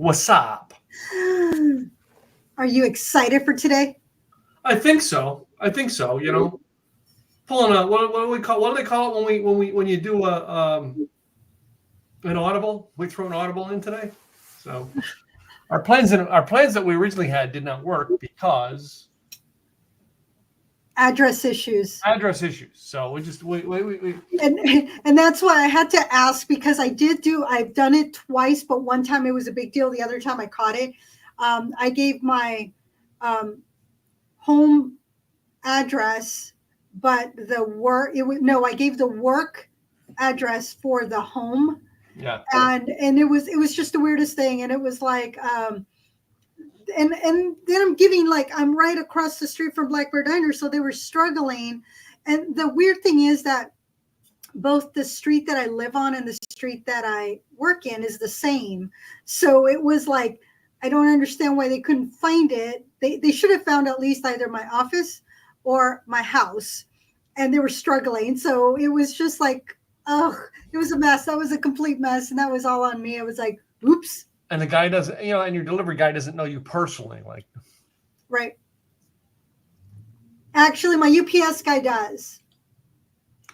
What's up? Are you excited for today? I think so. You know, pulling a what do we call? What do they call it when you do a an audible? We throw an audible in today. So our plans that we originally had did not work because Address issues. address issues. So we just we And that's why I had to ask, because I've done it twice, but one time it was a big deal. The other time I caught it. I gave my home address, but I gave the work address for the home. yeah. And it was just the weirdest thing. And it was like, and then I'm right across the street from Black Bear Diner, so they were struggling. And the weird thing is that both the street that I live on and the street that I work in is the same. So it was like, I don't understand why they couldn't find it. They should have found at least either my office or my house, and they were struggling. So it was just like, oh, it was a mess. That was a complete mess, and that was all on me. I was like, oops. And the guy doesn't, and your delivery guy doesn't know you personally, like. Right. Actually, my UPS guy does.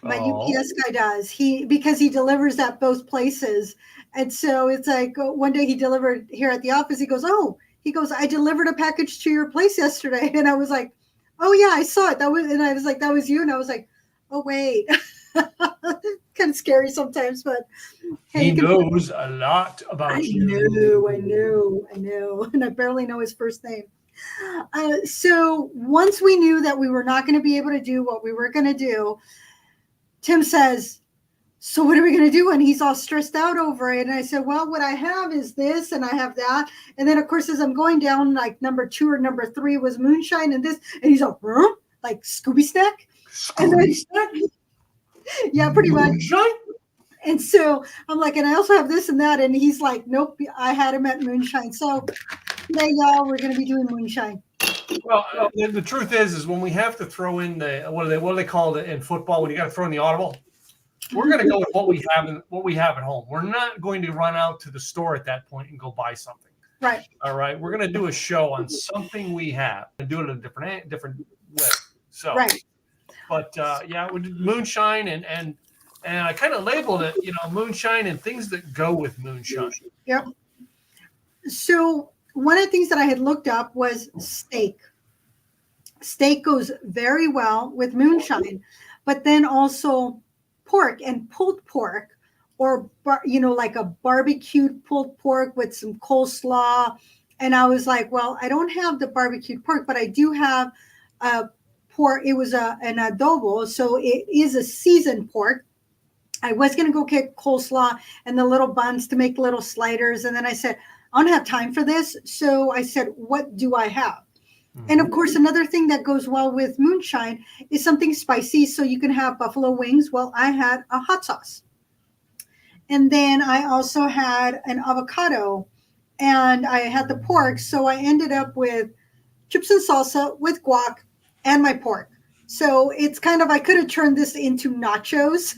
UPS guy does. Because he delivers at both places. And so it's like one day he delivered here at the office. He goes, I delivered a package to your place yesterday. And I was like, oh yeah, I saw it. And I was like, that was you. And I was like, oh wait. Kind of scary sometimes, but hey, he knows a lot about you. I know. And I barely know his first name. So once we knew that we were not going to be able to do what we were going to do, Tim says, so what are we going to do? And he's all stressed out over it. And I said, well, what I have is this and I have that. And then, of course, as I'm going down, like number 2 or number 3 was Moonshine and this. And he's all, like Scooby Snack. Scooby Snack? Yeah, pretty much. Moonshine? And so I'm like, and I also have this and that. And he's like, nope, I had him at Moonshine. So today, y'all, we're going to be doing Moonshine. Well, the truth is when we have to throw in what do they call it in football when you got to throw in the audible? We're going to go with what we have at home. We're not going to run out to the store at that point and go buy something. Right. All right. We're going to do a show on something we have and do it a different way. So, right. But yeah, we did Moonshine and I kind of labeled it, Moonshine and things that go with Moonshine. Yep. So one of the things that I had looked up was steak. Steak goes very well with Moonshine, but then also pork and pulled pork, or like a barbecued pulled pork with some coleslaw. And I was like, well, I don't have the barbecued pork, but I do have pork. It was an adobo, so it is a seasoned pork. I was going to go get coleslaw and the little buns to make little sliders, and then I said, I don't have time for this. So I said, what do I have? And of course, another thing that goes well with Moonshine is something spicy. So you can have buffalo wings. Well, I had a hot sauce. And then I also had an avocado and I had the pork. So I ended up with chips and salsa with guac and my pork. So it's kind of, I could have turned this into nachos,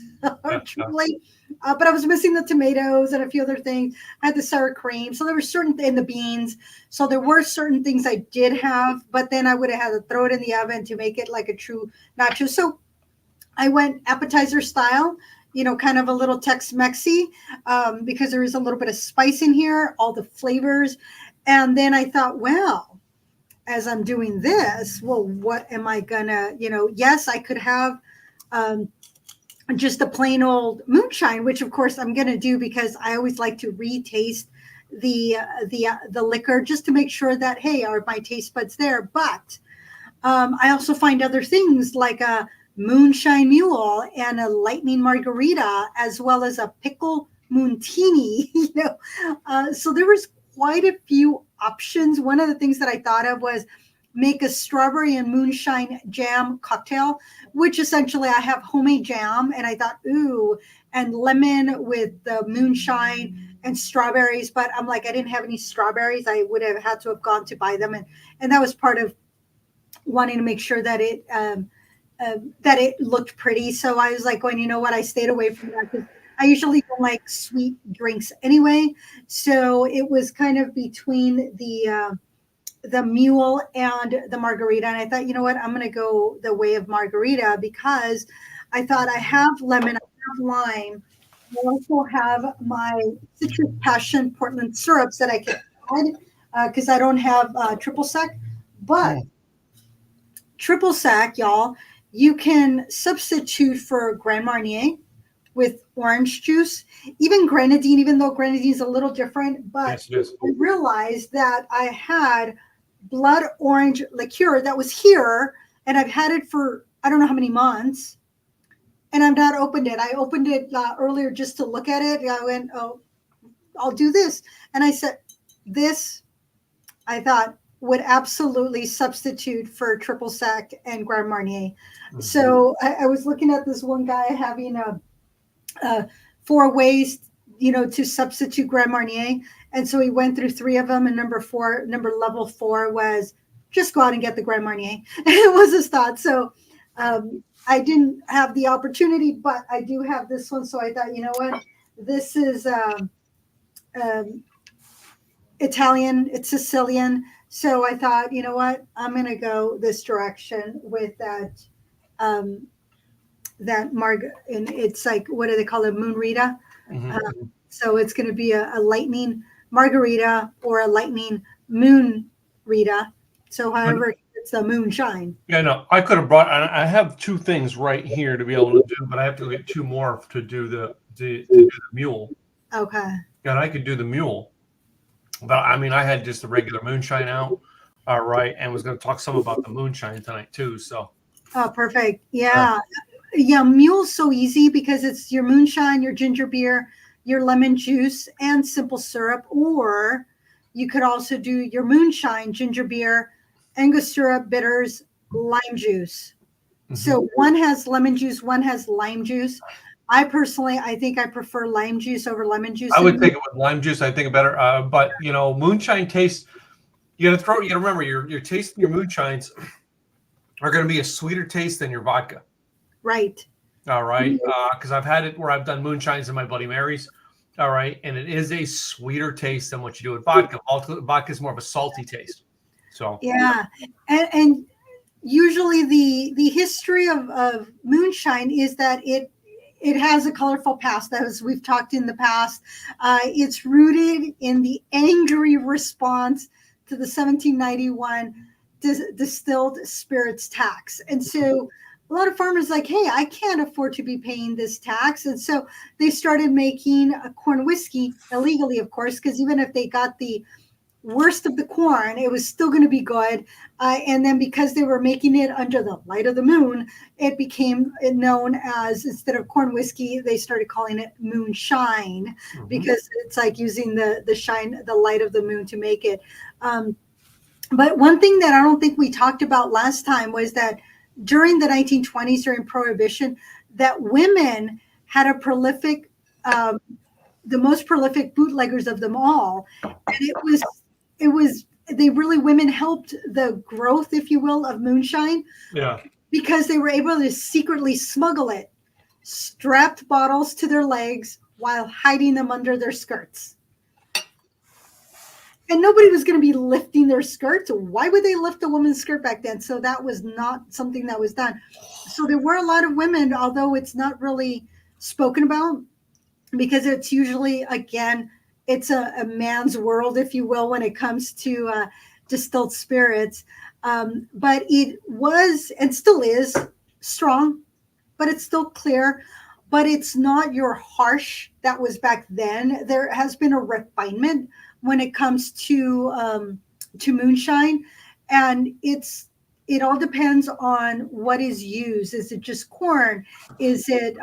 truly. But I was missing the tomatoes and a few other things. I had the sour cream. So there were and the beans. So there were certain things I did have, but then I would have had to throw it in the oven to make it like a true nacho. So I went appetizer style, kind of a little Tex-Mexy, because there is a little bit of spice in here, all the flavors. And then I thought, well, as I'm doing this, well, what am I gonna, yes, I could have, just a plain old Moonshine, which of course I'm going to do because I always like to retaste the liquor just to make sure that, hey, are my taste buds there? But I also find other things like a Moonshine Mule and a Lightning Margarita, as well as a Pickle Moontini. So there was quite a few options. One of the things that I thought of was make a strawberry and moonshine jam cocktail, which essentially I have homemade jam. And I thought, ooh, and lemon with the moonshine and strawberries. But I'm like, I didn't have any strawberries. I would have had to have gone to buy them. And that was part of wanting to make sure that it looked pretty. So I was like going, you know what? I stayed away from that because I usually don't like sweet drinks anyway, so it was kind of between the mule and the margarita, and I thought, you know what, I'm going to go the way of margarita because I thought I have lemon, I have lime, I also have my citrus passion Portland syrups that I can add because I don't have triple sec, but triple sec, y'all, you can substitute for Grand Marnier with orange juice, even grenadine, even though grenadine is a little different. But Yes, it is. I realized that I had blood orange liqueur that was here, and I've had it for I don't know how many months, and I've not opened it. I opened it earlier just to look at it. I went, oh, I'll do this. And I said, this, I thought, would absolutely substitute for triple sec and Grand Marnier. Mm-hmm. So I was looking at this one guy having a 4 ways, to substitute Grand Marnier. And so he went through 3 of them. And level 4 was just go out and get the Grand Marnier. It was his thought. So I didn't have the opportunity, but I do have this one. So I thought, you know what, this is Italian, it's Sicilian. So I thought, you know what, I'm going to go this direction with that, and it's like, what do they call it? Moonrita. Mm-hmm. So it's going to be a lightning margarita or a lightning moonrita. So however, it's a moonshine. Yeah, no, I could have brought, I have 2 things right here to be able to do, but I have to get 2 more to do the mule. Okay. And I could do the mule. But I mean, I had just the regular moonshine out, all right, and was going to talk some about the moonshine tonight too. So, oh, perfect, yeah. Mule's so easy because it's your moonshine, your ginger beer, your lemon juice, and simple syrup. Or you could also do your moonshine, ginger beer, Angostura bitters, lime juice. Mm-hmm. So one has lemon juice, one has lime juice. I think I prefer lime juice over lemon juice. I would take it with lime juice. I think better. But moonshine tastes. You got to remember your tasting your moonshines are going to be a sweeter taste than your vodka. Right. All right. Because I've had it where I've done moonshines in my Bloody Marys. All right, and it is a sweeter taste than what you do with vodka. Vodka is more of a salty taste. So yeah, and usually the history of moonshine is that it has a colorful past, as we've talked in the past. It's rooted in the angry response to the 1791 distilled spirits tax. And so a lot of farmers like, hey, I can't afford to be paying this tax. And so they started making a corn whiskey illegally, of course, because even if they got the worst of the corn, it was still going to be good. And then because they were making it under the light of the moon, it became known as, instead of corn whiskey, they started calling it moonshine. Mm-hmm. Because it's like using the light of the moon to make it. But one thing that I don't think we talked about last time was that during the 1920s, during Prohibition, that women had a prolific, the most prolific bootleggers of them all. And women helped the growth, if you will, of moonshine. Yeah. Because they were able to secretly smuggle it, strapped bottles to their legs while hiding them under their skirts. And nobody was going to be lifting their skirts. Why would they lift a woman's skirt back then? So that was not something that was done. So there were a lot of women, although it's not really spoken about, because it's usually, again, it's a man's world, if you will, when it comes to distilled spirits. But it was, and still is, strong, but it's still clear. But it's not your harsh that was back then. There has been a refinement when it comes to moonshine, and it all depends on what is used. Is it just corn? Is it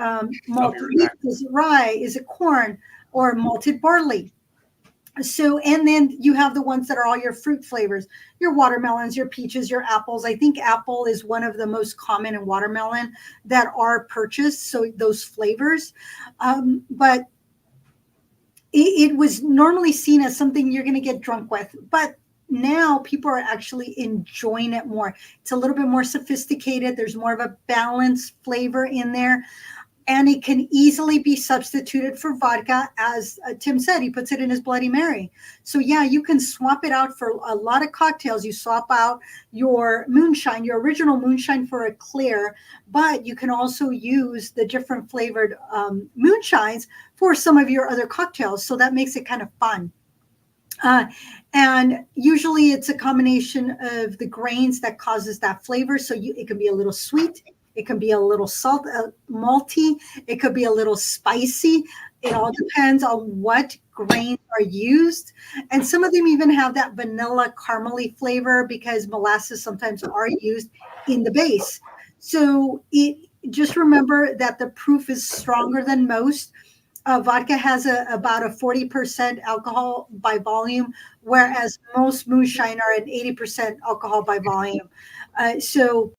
malted wheat? Is it rye? Is it corn or malted barley? So, and then you have the ones that are all your fruit flavors, your watermelons, your peaches, your apples. I think apple is one of the most common in watermelon that are purchased. So those flavors, but it was normally seen as something you're going to get drunk with, but now people are actually enjoying it more. It's a little bit more sophisticated. There's more of a balanced flavor in there. and it can easily be substituted for vodka. As Tim said, he puts it in his Bloody Mary. So yeah, you can swap it out for a lot of cocktails. You swap out your moonshine, your original moonshine, for a clear, but you can also use the different flavored moonshines for some of your other cocktails. So that makes it kind of fun. And usually it's a combination of the grains that causes that flavor. So it can be a little sweet, it can be a little malty, it could be a little spicy. It all depends on what grains are used. And some of them even have that vanilla caramely flavor because molasses sometimes are used in the base. So just remember that the proof is stronger than most. Vodka has about a 40% alcohol by volume, whereas most moonshine are at 80% alcohol by volume. So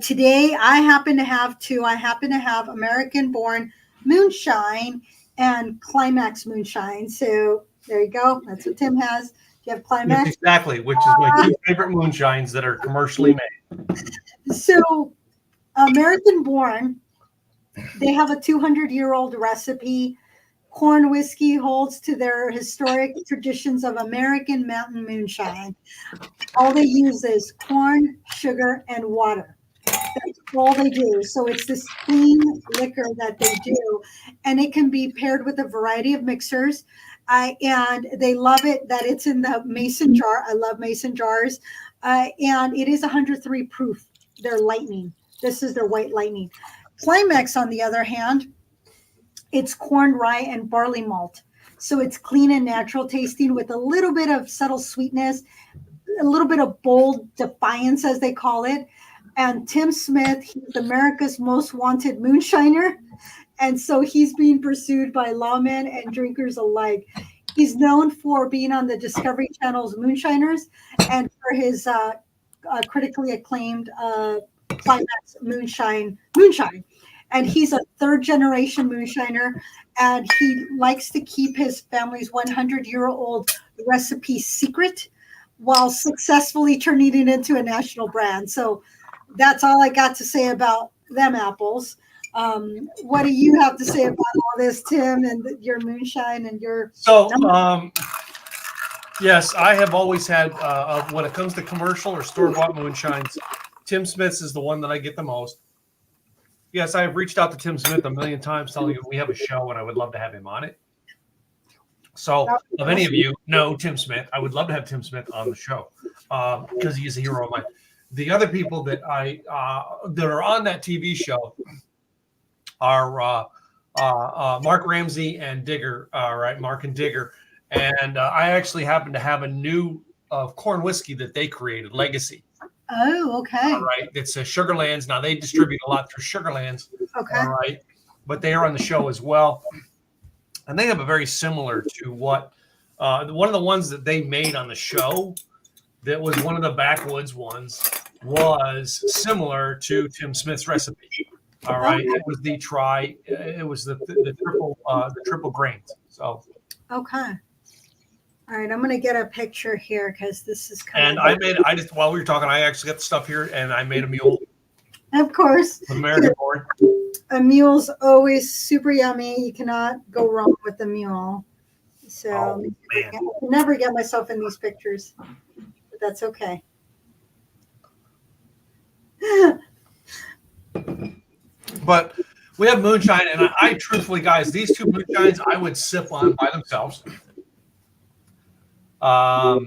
today I happen to have two. I happen to have American-born moonshine and Climax moonshine. So there you go. That's what Tim has. Do you have Climax? Yes, exactly, which is my two favorite moonshines that are commercially made. So American-born, they have a 200-year-old recipe. Corn whiskey holds to their historic traditions of American mountain moonshine. All they use is corn, sugar, and water. That's all they do. So it's this clean liquor that they do, and it can be paired with a variety of mixers. And they love it that it's in the mason jar. I love mason jars. And it is 103 proof. They're lightning. This is their white lightning. Climax, on the other hand, it's corn, rye, and barley malt. So it's clean and natural tasting with a little bit of subtle sweetness, a little bit of bold defiance, as they call it. And Tim Smith, he's America's most wanted moonshiner. And so he's being pursued by lawmen and drinkers alike. He's known for being on the Discovery Channel's Moonshiners and for his critically acclaimed Climax moonshine. And he's a third-generation moonshiner, and he likes to keep his family's 100-year-old recipe secret while successfully turning it into a national brand. So that's all I got to say about them apples. What do you have to say about all this, Tim, and your moonshine and your... So, yes, I have always had, when it comes to commercial or store-bought moonshines, Tim Smith's is the one that I get the most. Yes, I have reached out to Tim Smith a million times telling him we have a show and I would love to have him on it. So if any of you know Tim Smith, I would love to have Tim Smith on the show because he's a hero of mine. The other people that that are on that TV show are Mark Ramsey and Digger, right? Mark and Digger. And I actually happen to have a new corn whiskey that they created, Legacy. Oh, okay. All right. It's Sugarlands. Now they distribute a lot through Sugarlands. Okay. All right. But they are on the show as well. And they have a very similar to what one of the ones that they made on the show that was one of the backwoods ones was similar to Tim Smith's recipe. All right. It was the triple grains. So okay. All right, I'm going to get a picture here because this is kind of... And while we were talking, I actually got the stuff here and I made a mule. Of course. American born. A mule's always super yummy. You cannot go wrong with a mule. So I can never get myself in these pictures, but that's okay. But we have moonshine, and I truthfully, guys, these two moonshines I would sip on by themselves. I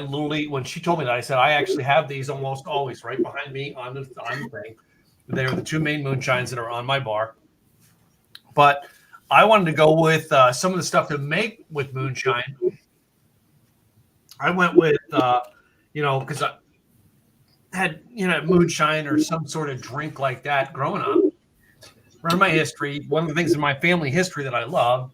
literally, when she told me that, I said I actually have these almost always right behind me on the thing. They're the two main moonshines that are on my bar. But I wanted to go with some of the stuff to make with moonshine. I went with, because I had, moonshine or some sort of drink like that growing up. From my history, one of the things in my family history that I love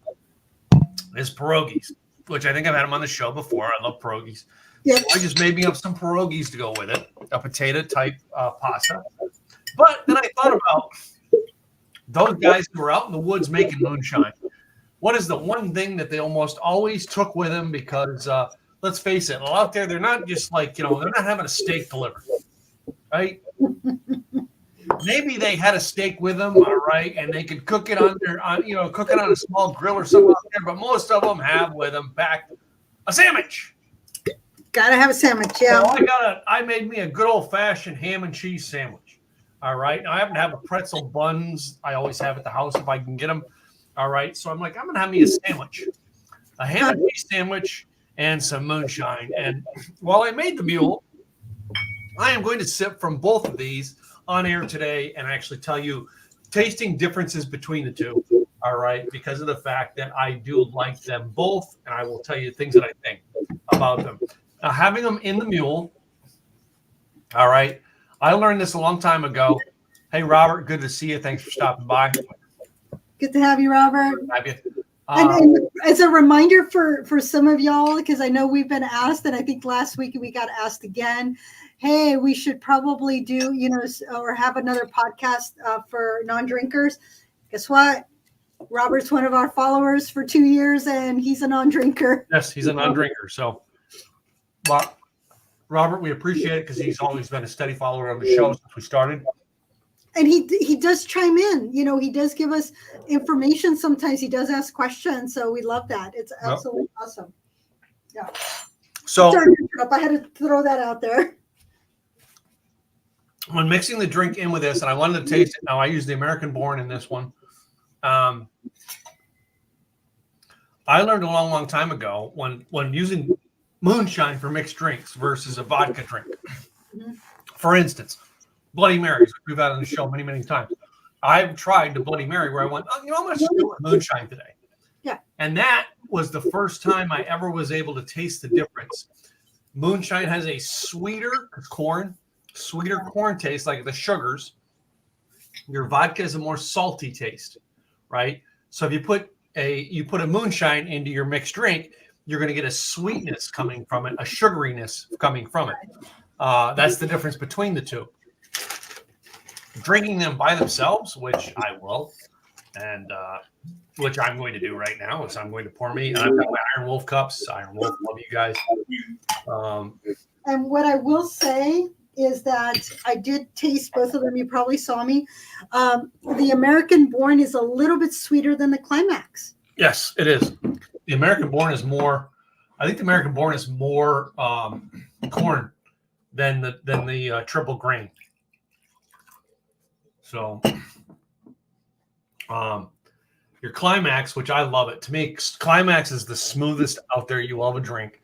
is pierogies, which I think I've had them on the show before. I love pierogies. Yep. So I just made me up some pierogies to go with it, a potato type pasta. But then I thought about those guys who were out in the woods making moonshine. What is the one thing that they almost always took with them? Because let's face it, out there, they're not just like, they're not having a steak delivered, right? maybe they had a steak with them, all right, and they could cook it cook it on a small grill or something out there. But most of them have with them packed a sandwich. Gotta have a sandwich, yeah. So I made me a good old fashioned ham and cheese sandwich. All right. Now I happen to have a pretzel buns. I always have at the house if I can get them. All right. So I'm like, I'm gonna have me a sandwich, a ham and cheese sandwich, and some moonshine. And while I made the mule, I am going to sip from both of these on air today and actually tell you tasting differences between the two. All right, because of the fact that I do like them both, and I will tell you things that I think about them. Now, having them in the mule, all right, I learned this a long time ago. Hey, Robert, good to see you. Thanks for stopping by. Good to have you, Robert. Have you? And as a reminder for some of y'all, because I know we've been asked, and I think last week we got asked again, hey, we should probably do, or have another podcast for non-drinkers. Guess what? Robert's one of our followers for 2 years, and he's a non-drinker. Yes, he's a non-drinker. So, well, Robert, we appreciate it because he's always been a steady follower of the show since we started. And he does chime in. He does give us information. Sometimes he does ask questions, so we love that. It's absolutely awesome. Yeah. So sorry to interrupt. I had to throw that out there. When mixing the drink in with this, and I wanted to taste it. Now I use the American Born in this one. I learned a long time ago when using moonshine for mixed drinks versus a vodka drink. Mm-hmm. For instance, Bloody Marys, which we've had on the show many times. I've tried the Bloody Mary where I went, I'm going to do it moonshine today. Yeah. And that was the first time I ever was able to taste the difference. Moonshine has a sweeter corn taste, like the sugars. Your vodka is a more salty taste, right? So if you put a moonshine into your mixed drink, you're going to get a sweetness coming from it, a sugariness coming from it. That's the difference between the two. Drinking them by themselves, which I will, and which I'm going to do right now, is I'm going to pour me. And I've got my Iron Wolf cups. Iron Wolf, love you guys. And what I will say is that I did taste both of them. You probably saw me. The American Born is a little bit sweeter than the Climax. Yes, it is. The American Born is more. I think the American Born is more corn than the triple grain. So, your Climax, which I love it. To me, Climax is the smoothest out there you will ever drink.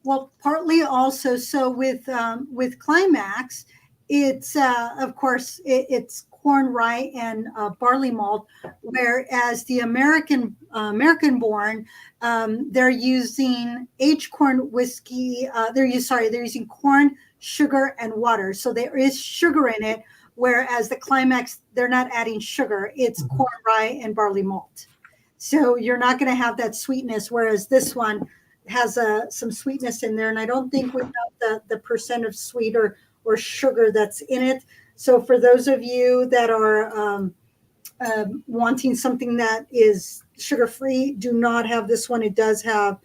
Well, partly also, so with Climax, it's of course it's corn, rye, and barley malt, whereas the American Born, they're using aged corn whiskey. They're using corn, sugar, and water. So there is sugar in it. Whereas the Climax, they're not adding sugar. It's corn, rye, and barley malt. So you're not going to have that sweetness, whereas this one has some sweetness in there. And I don't think without the percent of sweet or sugar that's in it. So for those of you that are wanting something that is sugar-free, do not have this one. It does have,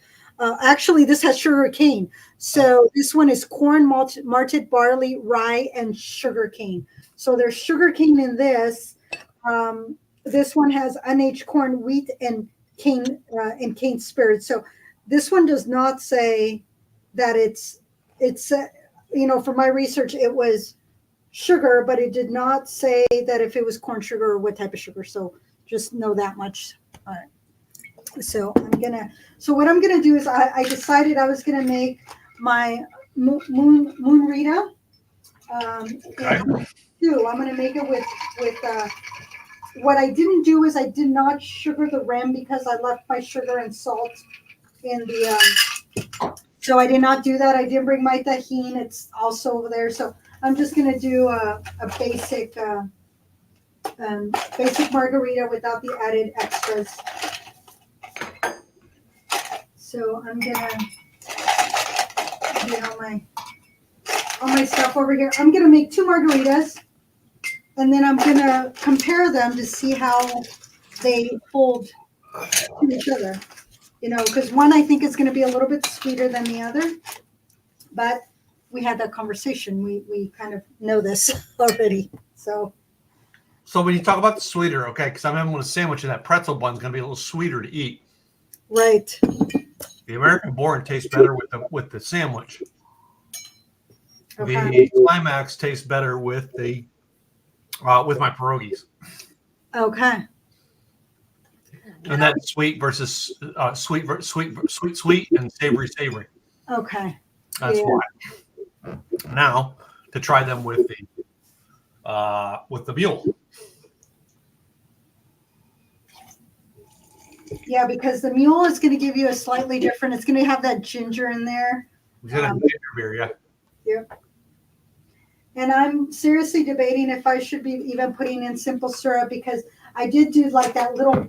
actually, this has sugar cane. So this one is corn, malted barley, rye, and sugar cane. So there's sugar cane in this. This one has unaged corn, wheat, and cane spirit. So this one does not say that it's for my research, it was sugar, but it did not say that if it was corn sugar or what type of sugar. So just know that much. All right. So what I'm gonna do is I decided I was gonna make my moon Rita. Okay. I'm going to make it with what I didn't do is I did not sugar the rim because I left my sugar and salt in the so I did not do that. I didn't bring my tahini. It's also over there. So I'm just going to do a basic margarita without the added extras. So I'm going to get all my stuff over here. I'm going to make 2 margaritas. And then I'm going to compare them to see how they hold to each other. Because one I think is going to be a little bit sweeter than the other. But we had that conversation. We kind of know this already. So when you talk about the sweeter, okay, because I'm having a sandwich and that pretzel bun's going to be a little sweeter to eat. right. The American Born tastes better with the sandwich. Okay. The Climax tastes better with the with my pierogies. Okay. And that's sweet versus sweet, and savory. Okay. That's Yeah. why. Now to try them with the mule. Yeah, because the mule is going to give you a slightly different. It's going to have that ginger in there. It's gonna have ginger beer, yeah. Yep. And I'm seriously debating if I should be even putting in simple syrup, because I did do like that little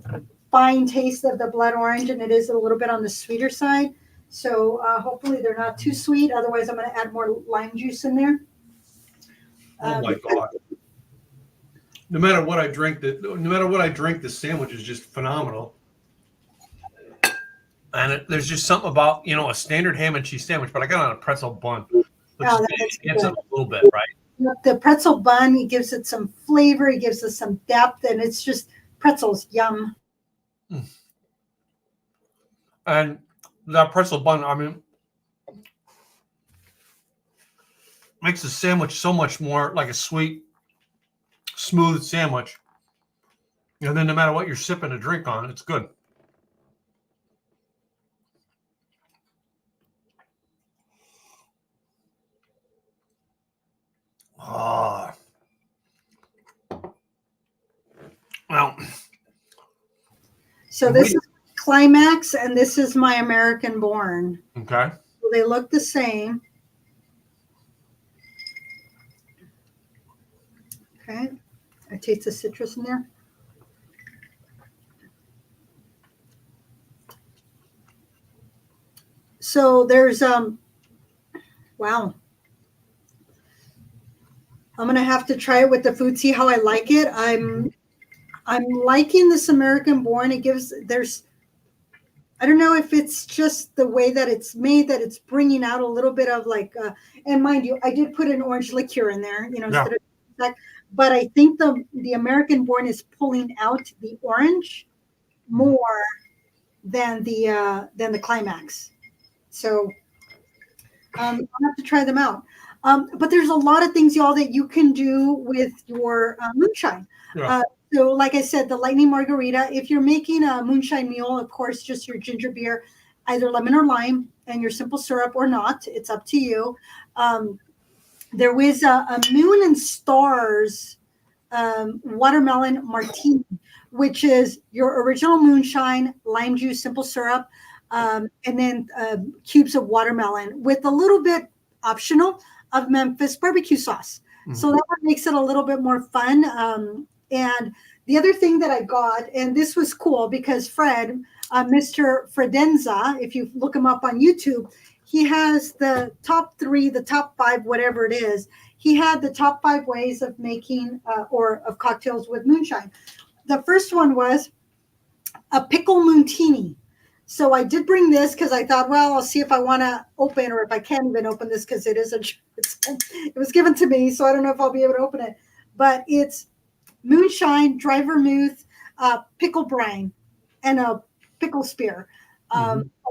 fine taste of the blood orange, and it is a little bit on the sweeter side. So hopefully they're not too sweet. Otherwise, I'm going to add more lime juice in there. Oh my God! No matter what I drink, this sandwich is just phenomenal. And there's just something about a standard ham and cheese sandwich, but I got on a pretzel bun, which enhances it a little bit, right? The pretzel bun, it gives it some flavor, it gives it some depth, and it's just pretzels, yum. And that pretzel bun, I mean, makes the sandwich so much more like a sweet, smooth sandwich. And then no matter what you're sipping a drink on, it's good. Oh. Well. So this is Climax, and this is my American Born. Okay. So they look the same. Okay. I taste the citrus in there. So there's wow. I'm gonna have to try it with the food, see how I like it. I'm liking this American Born. It gives I don't know if it's just the way that it's made, that it's bringing out a little bit of like, and mind you, I did put an orange liqueur in there, instead of that. But I think the American Born is pulling out the orange more than the Climax. So I'll have to try them out. But there's a lot of things, y'all, that you can do with your moonshine. Yeah. So like I said, the lightning margarita, if you're making a moonshine mule, of course, just your ginger beer, either lemon or lime, and your simple syrup or not. It's up to you. There was a Moon and Stars watermelon martini, which is your original moonshine, lime juice, simple syrup, and then cubes of watermelon with a little bit optional of Memphis barbecue sauce. Mm-hmm. So that makes it a little bit more fun. And the other thing that I got, and this was cool because Fred, Mr. Fredenza, if you look him up on YouTube, he has the top 3, the top 5, whatever it is. He had the top 5 ways of making or of cocktails with moonshine. The first one was a pickle moontini. So I did bring this because I thought, well, I'll see if I want to open, or if I can even open this, because it was given to me, so I don't know if I'll be able to open it. But it's moonshine, dry vermouth, pickle brine, and a pickle spear.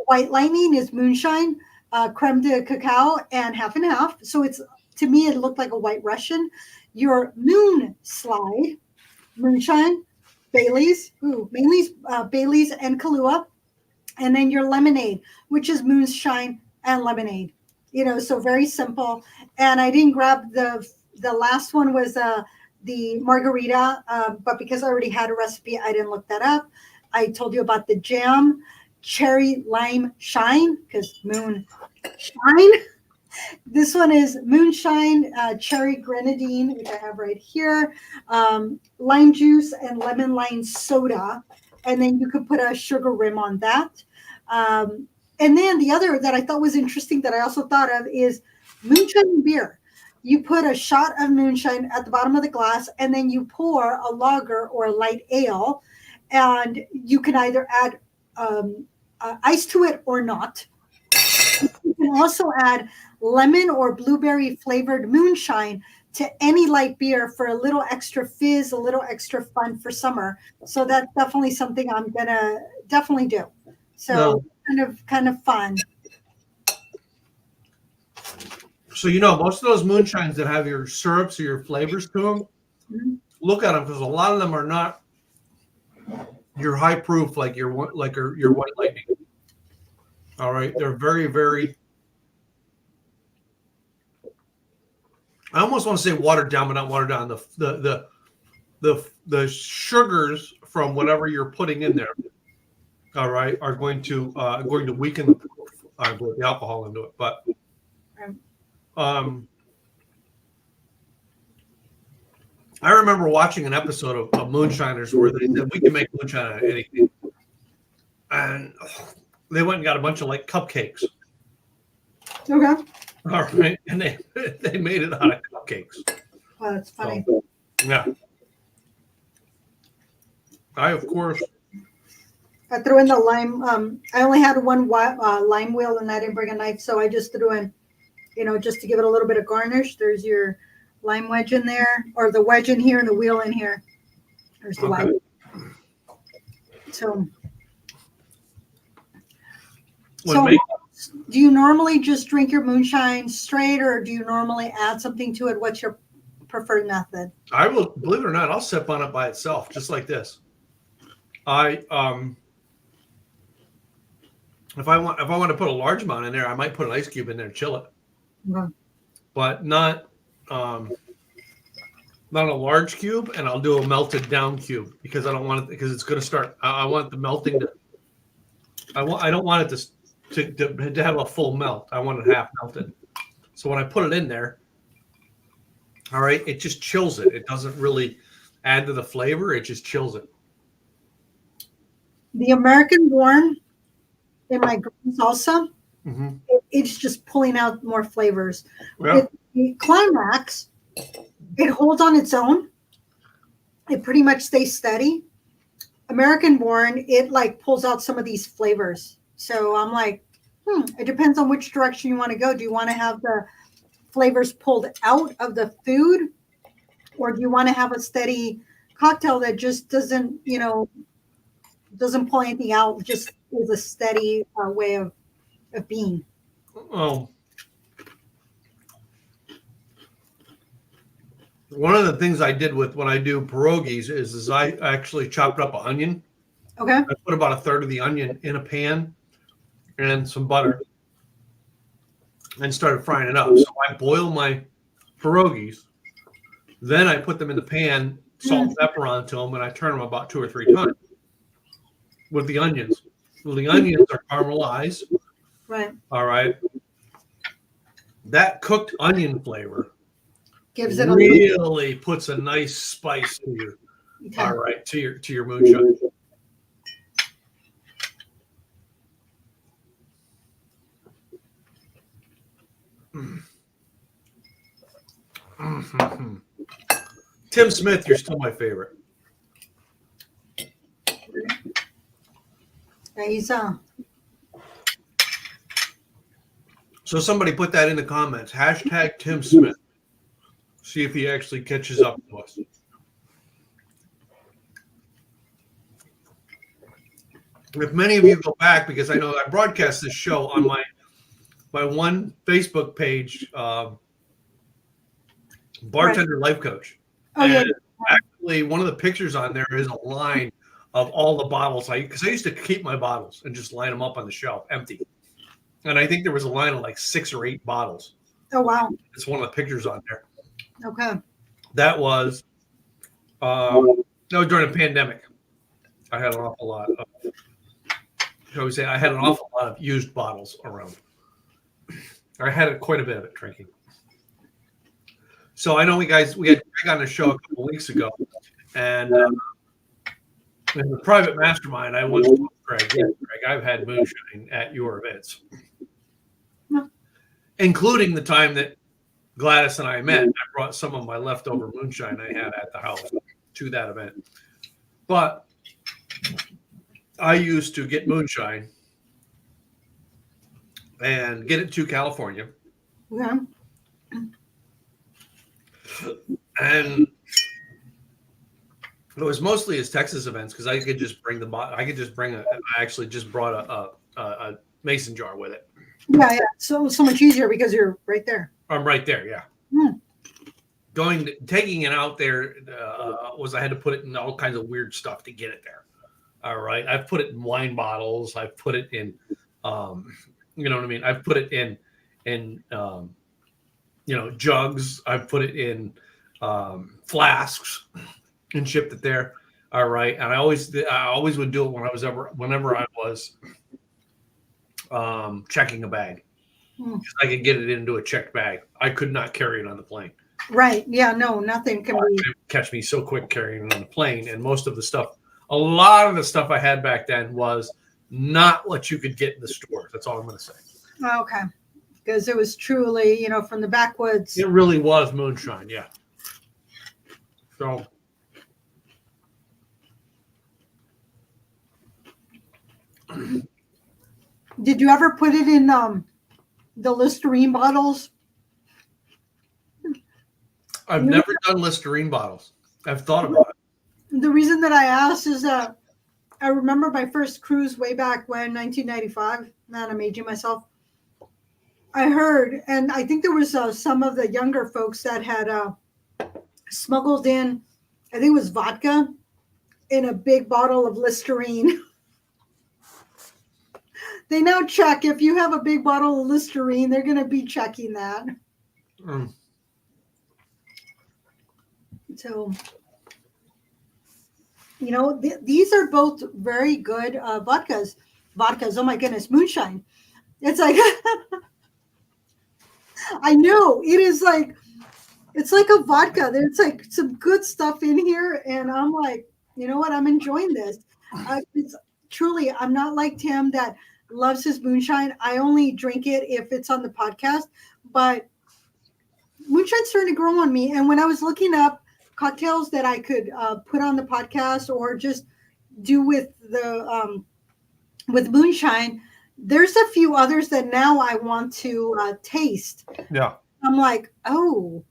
White lightning is moonshine, creme de cacao, and half and half. So it's, to me, it looked like a white Russian. Your moon slide, moonshine, Bailey's, mainly Bailey's and Kahlua. And then your lemonade, which is moonshine and lemonade. So very simple. And I didn't grab the last one was the margarita, but because I already had a recipe, I didn't look that up. I told you about the jam, cherry lime shine, because moon shine. This one is moonshine, cherry grenadine, which I have right here, lime juice and lemon lime soda. And then you could put a sugar rim on that. And then the other that I thought was interesting that I also thought of is moonshine beer. You put a shot of moonshine at the bottom of the glass, and then you pour a lager or a light ale, and you can either add ice to it or not. You can also add lemon or blueberry flavored moonshine to any light beer for a little extra fizz, a little extra fun for summer. So that's definitely something I'm gonna definitely do. So kind of fun. So most of those moonshines that have your syrups or your flavors to them, look at them because a lot of them are not your high proof like your white lightning. All right, they're very, very. I almost want to say watered down, but not watered down. The sugars from whatever you're putting in there, all right, are going to weaken the proof. I put the alcohol into it, but I remember watching an episode of Moonshiners where they said we can make moonshine out of anything, and they went and got a bunch of like cupcakes. Okay. All right, and they made it out of cupcakes. Oh, that's funny. So, yeah. I threw in the lime. I only had one lime wheel, and I didn't bring a knife, so I just threw in, just to give it a little bit of garnish. There's your lime wedge in there, or the wedge in here, and the wheel in here. There's the lime. So, do you normally just drink your moonshine straight, or do you normally add something to it? What's your preferred method? I will, believe it or not, I'll sip on it by itself, just like this. If I want to put a large amount in there, I might put an ice cube in there and chill it. But not a large cube, and I'll do a melted down cube because I don't want it, because it's going to start. I want the melting to. I don't want it to have a full melt. I want it half melted. So when I put it in there, all right, it just chills it. It doesn't really add to the flavor. It just chills it. The American born in my green salsa, it's just pulling out more flavors. Yeah. With the Climax, it holds on its own. It pretty much stays steady. American born, it like pulls out some of these flavors. So I'm like, it depends on which direction you want to go. Do you want to have the flavors pulled out of the food, or do you want to have a steady cocktail that just doesn't pull anything out, just is a steady way of being? Oh. One of the things I did when I do pierogies is I actually chopped up an onion. Okay. I put about a third of the onion in a pan and some butter and started frying it up. So I boil my pierogies, then I put them in the pan, salt and pepper onto them, and I turn them about 2 or 3 times with the onions. Well, the onions are caramelized. Right. All right. That cooked onion flavor gives it really puts a nice spice to your all right, to your moonshine. Tim Smith, you're still my favorite. Yeah, he's So somebody put that in the comments. # Tim Smith. See if he actually catches up to us. If many of you go back, because I know I broadcast this show on my one Facebook page, Bartender Life Coach. Oh, yeah. Actually, one of the pictures on there is a line of all the bottles. Because I used to keep my bottles and just line them up on the shelf empty. And I think there was a line of like 6 or 8 bottles. Oh, wow. It's one of the pictures on there. Okay. That was during the pandemic. I had an awful lot of, shall we say, I had an awful lot of used bottles around. I had quite a bit of it drinking. So I know we had Greg on the show a couple weeks ago, and in the private mastermind, I once told Greg, yeah, Greg, I've had moonshine at your events, including the time that Gladys and I met. I brought some of my leftover moonshine I had at the house to that event. But I used to get moonshine and get it to California. Yeah. And it was mostly his Texas events because I could just bring I actually just brought a mason jar with it. Yeah. So much easier because you're right there. I'm right there. Yeah. Taking it out there I had to put it in all kinds of weird stuff to get it there. All right. I've put it in wine bottles. I've put it in, you know what I mean? I've put it in jugs. I've put it in flasks and shipped it there. All right. And I always would do it whenever I was checking a bag. I could get it into a checked bag. I could not carry it on the plane. Right. Yeah. No, nothing can be. Catch me so quick carrying it on the plane. And a lot of the stuff I had back then was not what you could get in the stores. That's all I'm going to say. Okay. Because it was truly, from the backwoods. It really was moonshine. Yeah. So. Did you ever put it in the Listerine bottles? I've never done Listerine bottles. I've thought about it. The reason that I asked is that I remember my first cruise way back when, 1995. Man, I'm aging myself. I heard, and I think there was some of the younger folks that had smuggled in, I think it was vodka, in a big bottle of Listerine. They now check if you have a big bottle of Listerine, they're going to be checking that. So, these are both very good vodkas. Oh my goodness, moonshine. It's like, I know it is like, it's like a vodka. There's like some good stuff in here. And I'm like, you know what? I'm enjoying this. It's truly, I'm not like Tim that loves his moonshine. I only drink it if it's on the podcast, but moonshine's starting to grow on me. And when I was looking up cocktails that I could put on the podcast or just do with the with moonshine, there's a few others that now I want to taste. Yeah. I'm like, oh,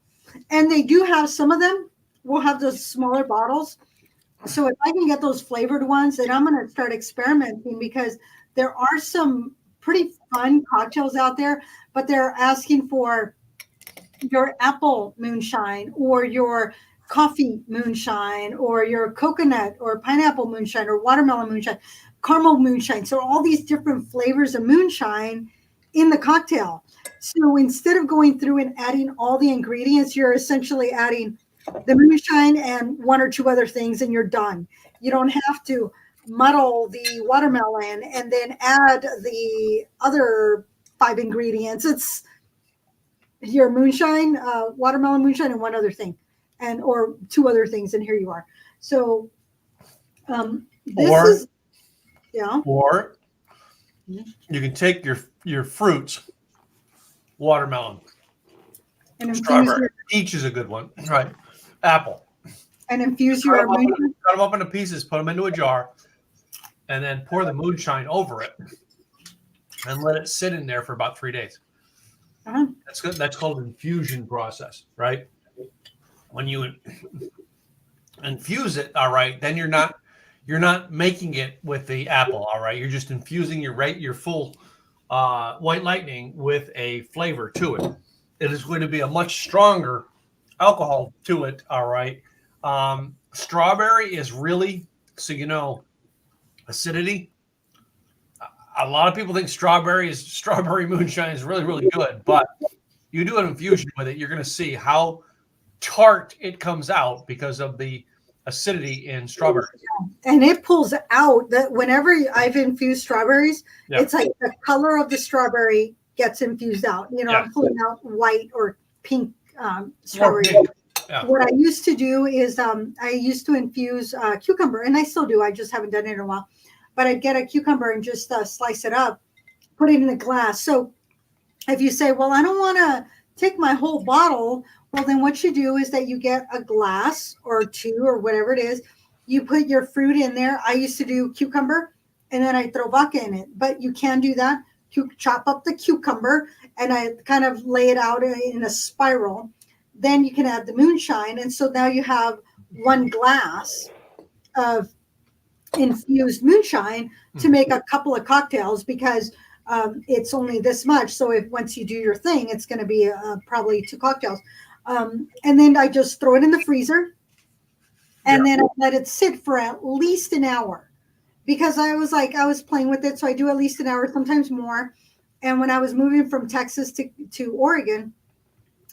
and they do have some of them will have those smaller bottles. So if I can get those flavored ones, then I'm going to start experimenting because there are some pretty fun cocktails out there, but they're asking for your apple moonshine or your coffee moonshine or your coconut or pineapple moonshine or watermelon moonshine, caramel moonshine. So all these different flavors of moonshine in the cocktail. So instead of going through and adding all the ingredients, you're essentially adding the moonshine and one or two other things and you're done. You don't have to muddle the watermelon and then add the other 5 ingredients. It's your moonshine, watermelon moonshine, and one other thing, or 2 other things, and here you are. So Or you can take your fruits, watermelon, and strawberry, peach is a good one, right? Apple, and infuse your moonshine. Cut them up into pieces, put them into a jar, and then pour the moonshine over it, and let it sit in there for about 3 days. Uh-huh. That's good. That's called infusion process, right? When you infuse it, all right, then you're not making it with the apple, all right. You're just infusing your full white lightning with a flavor to it. It is going to be a much stronger alcohol to it, all right. Strawberry is really, so acidity. A lot of people think strawberry moonshine is really, really good, but you do an infusion with it, you're going to see how tart it comes out because of the acidity in strawberry. And it pulls out that whenever I've infused strawberries, It's like the color of the strawberry gets infused out. I'm pulling out white or pink strawberry. Yeah. What I used to do is I used to infuse cucumber, and I still do. I just haven't done it in a while. But I'd get a cucumber and just slice it up, put it in a glass. So if you say, well, I don't want to take my whole bottle, well, then what you do is that you get a glass or 2 or whatever it is. You put your fruit in there. I used to do cucumber, and then I throw vodka in it. But you can do that. You chop up the cucumber, and I kind of lay it out in a spiral. then you can add the moonshine. And so now you have 1 glass of infused moonshine to make a couple of cocktails, because it's only this much. So if once you do your thing, it's going to be probably 2 cocktails. And then I just throw it in the freezer, and then I let it sit for at least an hour, because I was playing with it. So I do at least an hour, sometimes more. And when I was moving from Texas to Oregon,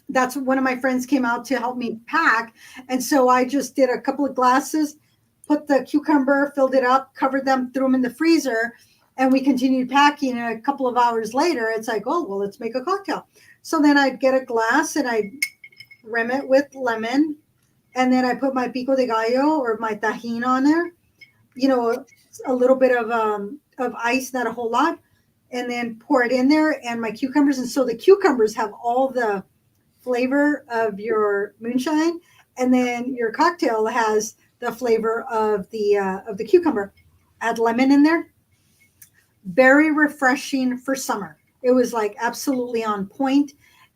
that's one of my friends came out to help me pack. And so I just did a couple of glasses, put the cucumber, filled it up, covered them, threw them in the freezer, and we continued packing. And a couple of hours later, it's like, oh, well, let's make a cocktail. So then I'd get a glass and I'd rim it with lemon. And then I put my pico de gallo or my tajin on there, a little bit of ice, not a whole lot, and then pour it in there, and my cucumbers. And so the cucumbers have all the flavor of your moonshine, and then your cocktail has the flavor of the cucumber. Add lemon in there. Very refreshing for summer. It was like absolutely on point.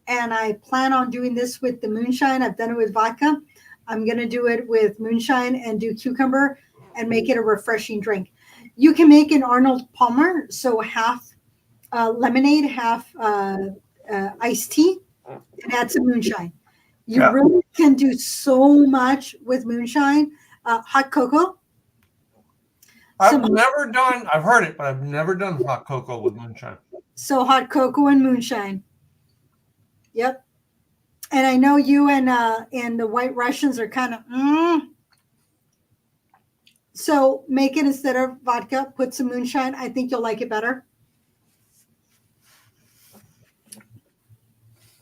And I plan on doing this with the moonshine. I've done it with vodka. I'm going to do it with moonshine and do cucumber and make it a refreshing drink. You can make an Arnold Palmer, so half lemonade, half iced tea, and add some moonshine. You really can do so much with moonshine. Hot cocoa. I've heard it, but I've never done hot cocoa with moonshine. So hot cocoa and moonshine. Yep. And I know you and the White Russians are kind of, So make it, instead of vodka, put some moonshine. I think you'll like it better.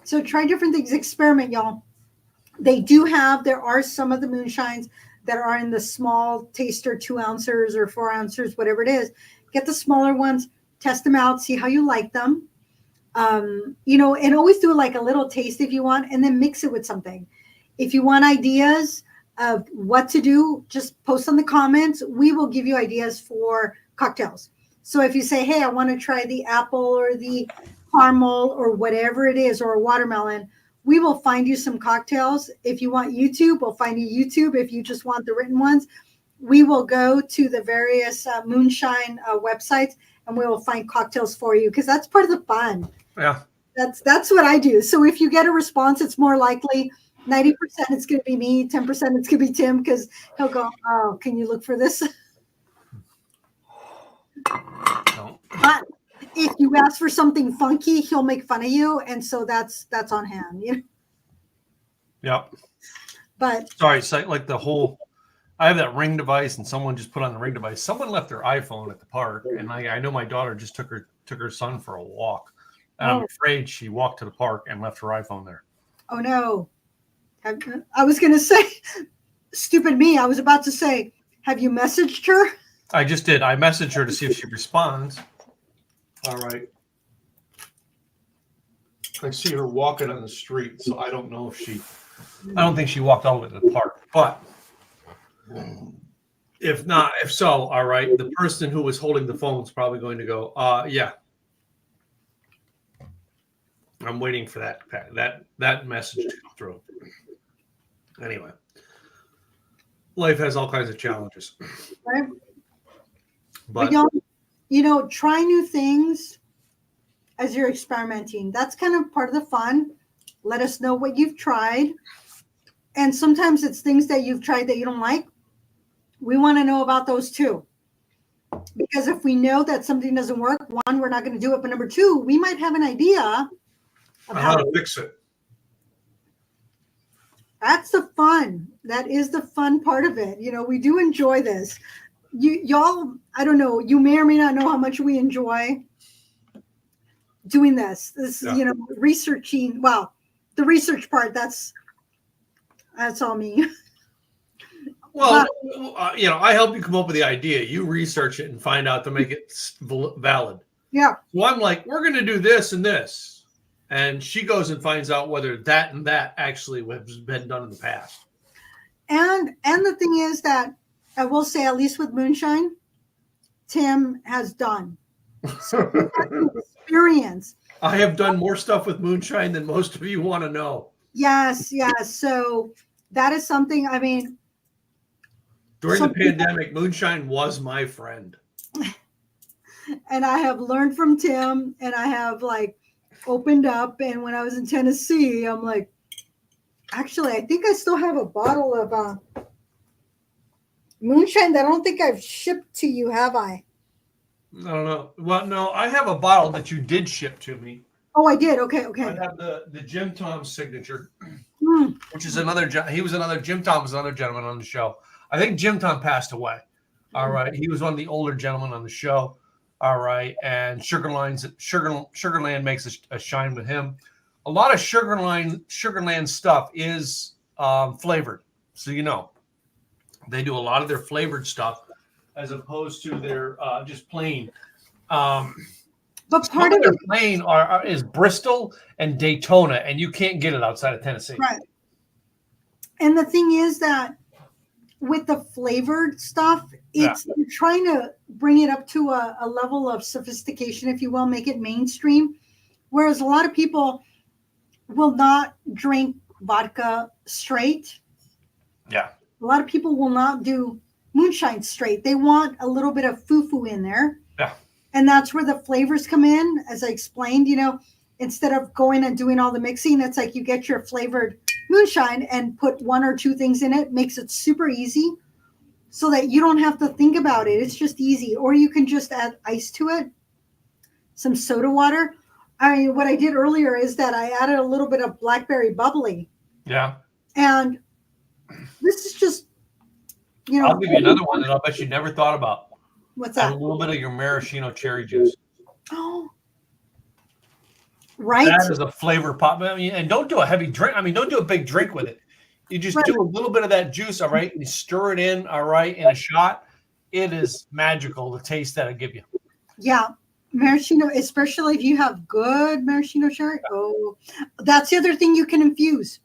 So try different things. Experiment, y'all. There are some of the moonshines that are in the small taster, 2 ounces or 4 ounces, whatever it is. Get the smaller ones, test them out, see how you like them. And always do like a little taste if you want, and then mix it with something. If you want ideas of what to do, just post on the comments. We will give you ideas for cocktails. So if you say, hey, I want to try the apple or the caramel or whatever it is, or a watermelon, we will find you some cocktails. If you want YouTube, we'll find you YouTube. If you just want the written ones, we will go to the various moonshine websites, and we will find cocktails for you, because that's part of the fun. Yeah. That's what I do. So if you get a response, it's more likely 90% it's going to be me, 10% it's going to be Tim, because he'll go, oh, can you look for this? No. But if you ask for something funky, he'll make fun of you, and so that's on him. Yep. But sorry, so like I have that Ring device, and someone just put on the Ring device. Someone left their iPhone at the park, and I know my daughter just took her son for a walk. And I'm afraid she walked to the park and left her iPhone there. Oh no. I was going to say, stupid me. I was about to say, have you messaged her? I just did. I messaged her to see if she responds. All right. I see her walking on the street, so I don't know if I don't think she walked all the way to the park. But if so, all right, the person who was holding the phone is probably going to go, yeah. I'm waiting for that message to come through. Anyway, life has all kinds of challenges. Right. But y'all, try new things as you're experimenting. That's kind of part of the fun. Let us know what you've tried. And sometimes it's things that you've tried that you don't like. We want to know about those too. Because if we know that something doesn't work, 1, we're not going to do it. But number 2, we might have an idea of how to fix it. That's the fun. That is the fun part of it. We do enjoy this. Y'all, I don't know, you may or may not know how much we enjoy doing this. Researching. Well, the research part, that's all me. Well, I help you come up with the idea. You research it and find out to make it valid. Yeah. So I'm like, we're going to do this and this. And she goes and finds out whether that and that actually has been done in the past. And the thing is that I will say, at least with moonshine, Tim has done. So experience. I have done more stuff with moonshine than most of you want to know. Yes, yes. So that is something, I mean, During the some people, pandemic, Moonshine was my friend. and I have learned from Tim, and I have like opened up. And when I was in Tennessee, I'm like, actually, I think I still have a bottle of moonshine that I don't think I've shipped to you, have I? I don't know. Well, no, I have a bottle that you did ship to me. Oh, I did. Okay, I okay. have the Jim Tom signature, Hmm. which is another. Jim Tom was another gentleman on the show. I think Jim Tom passed away. All right, he was one of the older gentlemen on the show. All right, and Sugarland makes a shine with him. A lot of Sugarland stuff is flavored, so you know they do a lot of their flavored stuff as opposed to their just plain. But Some part of of their it, plain is Bristol and Daytona, and you can't get it outside of Tennessee. right. And the thing is that with the flavored stuff, it's you're trying to bring it up to a level of sophistication, if you will, make it mainstream. Whereas a lot of people will not drink vodka straight. Yeah. A lot of people will not do moonshine straight. They want a little bit of foo-foo in there. Yeah. And that's where the flavors come in. As I explained, instead of going and doing all the mixing, it's like you get your flavored moonshine and put one or two things in it, makes it super easy so that you don't have to think about it. It's just easy. Or you can just add ice to it, some soda water. I mean, what I did earlier is that I added a little bit of blackberry bubbly. Yeah. And this is just, I'll give you another one that I'll bet you never thought about. What's Add that? a little bit of your maraschino cherry juice. Oh, right. That is a flavor pop. I mean, and don't do a heavy drink. I mean, don't do a big drink with it. You just do a little bit of that juice, all right? You stir it in, all right, in a shot. It is magical, the taste that it give you. Yeah. Maraschino, especially if you have good maraschino cherry. Oh, that's the other thing you can infuse.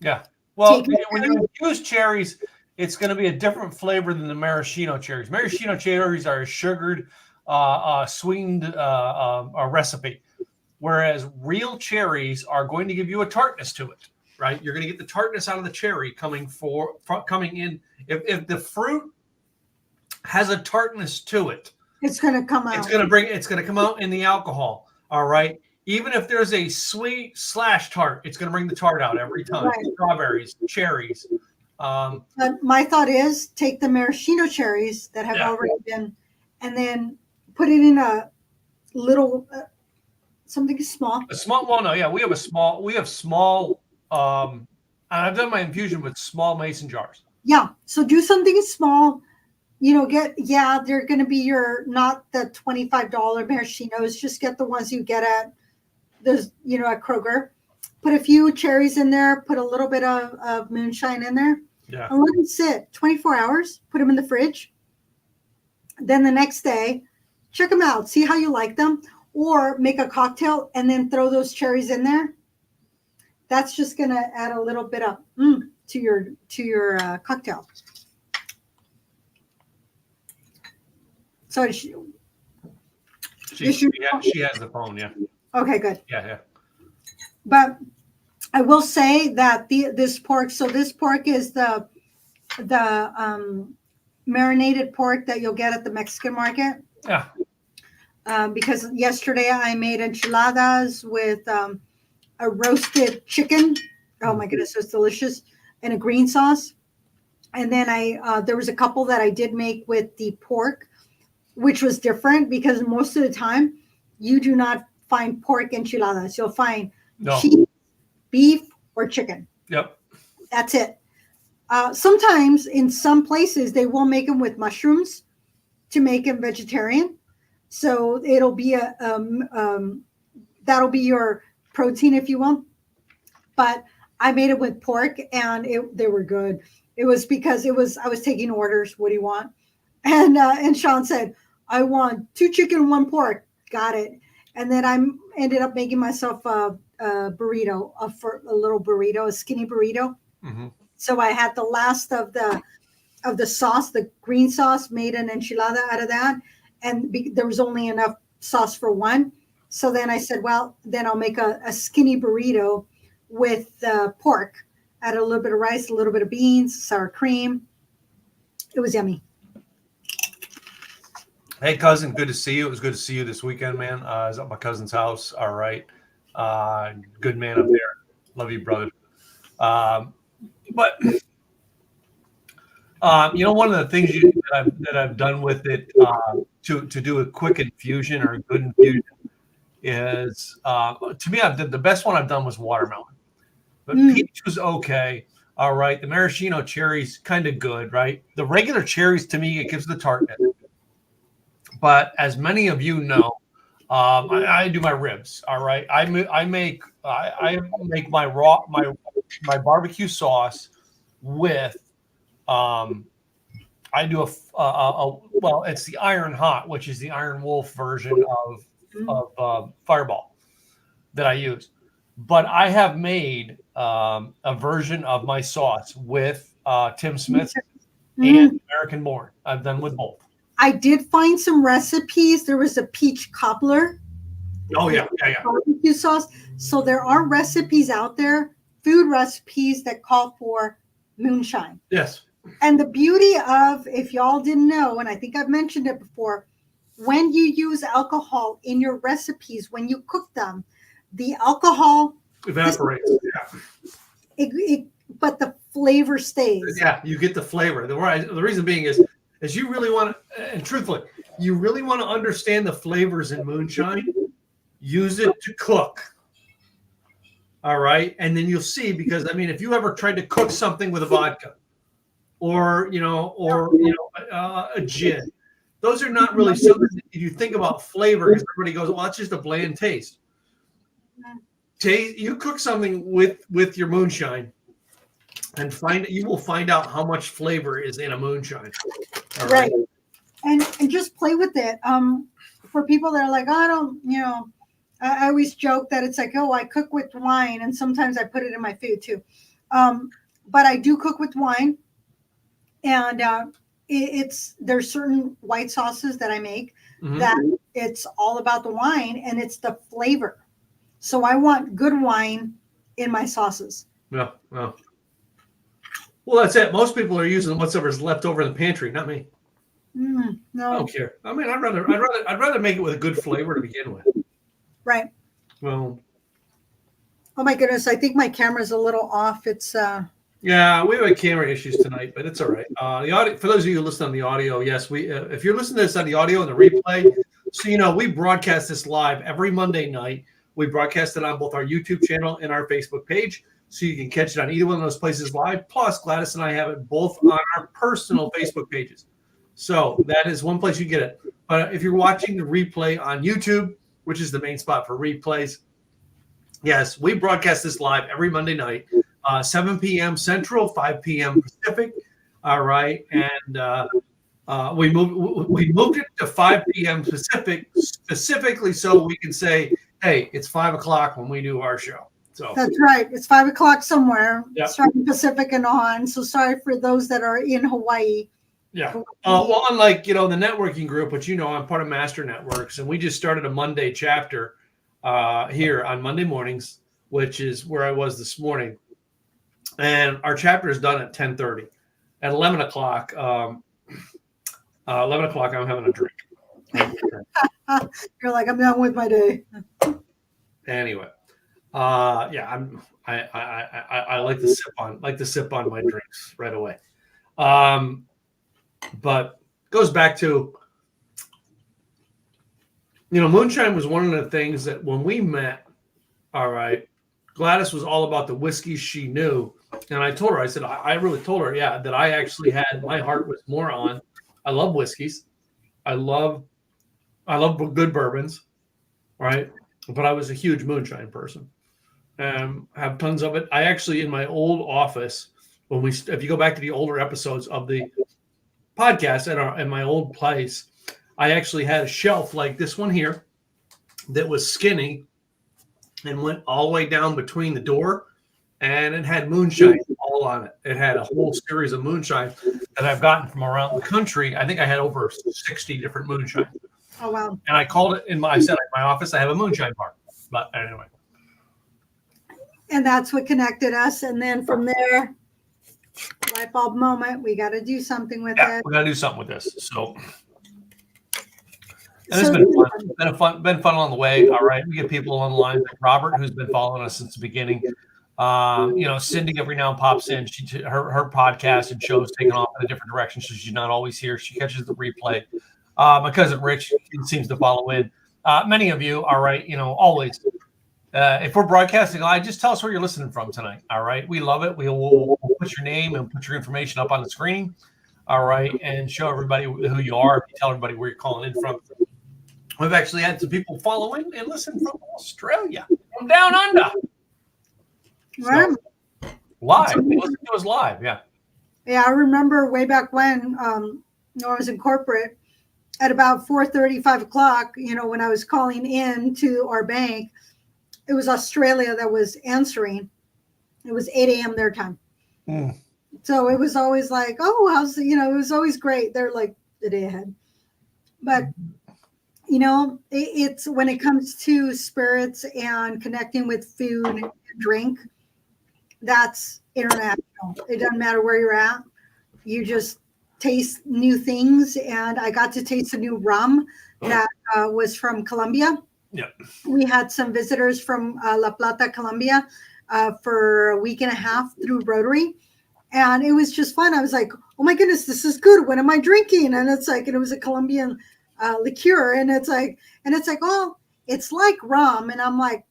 Yeah. Well, when you infuse cherries, it's going to be a different flavor than the maraschino cherries. Maraschino cherries are a sugared, sweetened recipe, whereas real cherries are going to give you a tartness to it, right? You're going to get the tartness out of the cherry coming in. If the fruit has a tartness to it, it's going to come out. It's going to come out in the alcohol. All right. Even if there's a sweet / tart, it's going to bring the tart out every time. Right. Strawberries, cherries. But my thought is take the maraschino cherries that have already been, and then put it in a little something small. A small. Well, no, yeah, we have small. And I've done my infusion with small mason jars. Yeah. So do something small. They're going to be not the $25 maraschinos. Just get the ones you get at at Kroger. Put a few cherries in there. Put a little bit of moonshine in there. Yeah. And let them sit 24 hours. Put them in the fridge. Then the next day, check them out. See how you like them. Or make a cocktail and then throw those cherries in there. That's just going to add a little bit of to your cocktail. So she has the phone, yeah. Okay, good. Yeah. But I will say that this pork. So this pork is the marinated pork that you'll get at the Mexican market. Yeah. Because yesterday I made enchiladas with a roasted chicken. Oh my goodness, it was delicious, and a green sauce. And then there was a couple that I did make with the pork, which was different because most of the time you do not find pork enchiladas. You'll find cheese, beef, or chicken. Yep. That's it. Sometimes in some places they will make them with mushrooms to make them vegetarian. So it'll be that'll be your protein, if you will. But I made it with pork, and they were good. It was because I was taking orders. What do you want? And Sean said, I want 2 chicken, 1 pork. Got it. And then I ended up making myself a burrito, a little burrito, a skinny burrito. Mm-hmm. So I had the last of the sauce, the green sauce, made an enchilada out of that. And there was only enough sauce for one. So then I said, well, then I'll make a skinny burrito with pork. Added a little bit of rice, a little bit of beans, sour cream. It was yummy. Hey, cousin, good to see you. It was good to see you this weekend, man. I was at my cousin's house. All right. Good man up there. Love you, brother. But one of the things that I've done with it to do a quick infusion or a good infusion is, to me, the best one I've done was watermelon. But peach was okay. All right. The maraschino cherries, kind of good, right? The regular cherries, to me, it gives the tartness. But as many of you know, I do my ribs. All right. I make my barbecue sauce with I do it's the Iron Hot, which is the Iron Wolf version of Fireball that I use. But I have made a version of my sauce with Tim Smith's and American Born. I've done with both. I did find some recipes. There was a peach cobbler. Oh, yeah. Barbecue sauce. So there are recipes out there, food recipes that call for moonshine. Yes. And the beauty of, if y'all didn't know, and I think I've mentioned it before, when you use alcohol in your recipes, when you cook them, the alcohol evaporates. But the flavor stays. Yeah, you get the flavor. The reason being is you really want to, and truthfully, you really want to understand the flavors in moonshine. Use it to cook. All right, and then you'll see, because if you ever tried to cook something with a vodka, or a gin, those are not really something that you think about flavor, because everybody goes, well, it's just a bland taste. You cook something with your moonshine, and you will find out how much flavor is in a moonshine. All right. And just play with it. For people that are like, I don't, I always joke that it's like, oh, I cook with wine, and sometimes I put it in my food too. But I do cook with wine, and there's certain white sauces that I make that it's all about the wine, and it's the flavor. So I want good wine in my sauces. Yeah. Well, that's it. Most people are using whatever's left over in the pantry, not me. No, I don't care. I'd rather make it with a good flavor to begin with. Right. Well. Oh my goodness! I think my camera's a little off. It's Yeah, we have camera issues tonight, but it's all right. The audio, for those of you who listen on the audio, yes, we if you're listening to this on the audio and the replay, so we broadcast this live every Monday night. We broadcast it on both our YouTube channel and our Facebook page, so you can catch it on either one of those places live. Plus, Gladys and I have it both on our personal Facebook pages. So that is one place you get it. But if you're watching the replay on YouTube, which is the main spot for replays, yes, we broadcast this live every Monday night, 7 p.m. Central, 5 p.m. Pacific. All right, and we moved it to 5 p.m. Pacific specifically so we can say, hey, it's 5 o'clock when we do our show. So that's right. It's 5 o'clock somewhere. Yep. Starting Pacific and on. So sorry for those that are in Hawaii. Yeah. Well, unlike the networking group, which I'm part of Master Networks, and we just started a Monday chapter here on Monday mornings, which is where I was this morning, and our chapter is done at 10:30. At 11 o'clock, I'm having a drink. You're like, I'm done with my day. Anyway, I like to sip on my drinks right away. But goes back to, moonshine was one of the things that when we met, all right, Gladys was all about the whiskeys she knew. And I told her, I said, I really told her, that I actually had, my heart was more on, I love whiskeys. I love good bourbons, right? But I was a huge moonshine person. Have tons of it. I actually, in my old office, if you go back to the older episodes of the podcast in my old place, I actually had a shelf like this one here that was skinny and went all the way down between the door, and it had moonshine all on it. It had a whole series of moonshine that I've gotten from around the country. I think I had over 60 different moonshine. Oh, wow. And I called it in my office, I have a moonshine bar. But anyway. And that's what connected us. And then from there, light bulb moment, we got to do something with Yeah, it. we're gonna do something with this. So, and So, it's been fun along the way. All right, we get people online like Robert, who's been following us since the beginning. Cindy every now and pops in. Her podcast and shows taking off in a different direction, so she's not always here. She catches the replay. My cousin Rich seems to follow in. Many of you, all right, always. If we're broadcasting live, just tell us where you're listening from tonight. All right, we love it. We'll put your name and put your information up on the screen. All right, and show everybody who you are. Tell everybody where you're calling in from. We've actually had some people follow in and listen from Australia, from down under. So, live. It was live, yeah. Yeah, I remember way back when I was in corporate at about 4:30, 5 o'clock, when I was calling in to our bank, it was Australia that was answering. It was 8 a.m. their time. Mm. So it was always like, oh, it was always great. They're like the day ahead. But, it's when it comes to spirits and connecting with food and drink, that's international. It doesn't matter where you're at. You just taste new things. And I got to taste a new rum that was from Colombia. Yeah. We had some visitors from La Plata, Colombia for a week and a half through Rotary. And it was just fun. I was like, oh my goodness, this is good. What am I drinking? And it's like, and it was a Colombian liqueur. And it's like, oh, it's like rum. And I'm like,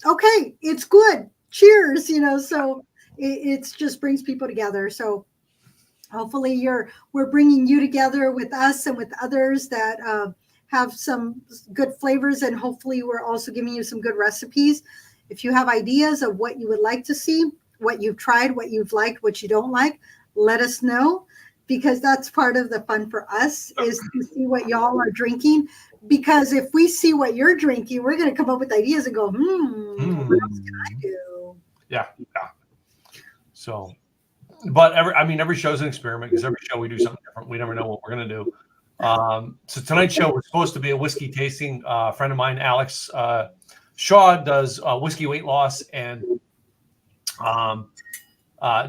okay, it's good. Cheers. So it just brings people together. So hopefully we're bringing you together with us and with others that have some good flavors. And hopefully we're also giving you some good recipes. If you have ideas of what you would like to see, what you've tried, what you've liked, what you don't like, let us know, because that's part of the fun for us is to see what y'all are drinking. Because if we see what you're drinking, we're going to come up with ideas and go, what else can I do? Yeah. So, but every show's an experiment because every show we do something different. We never know what we're going to do. So tonight's show was supposed to be a whiskey tasting. A friend of mine, Alex Shaw, does whiskey weight loss, and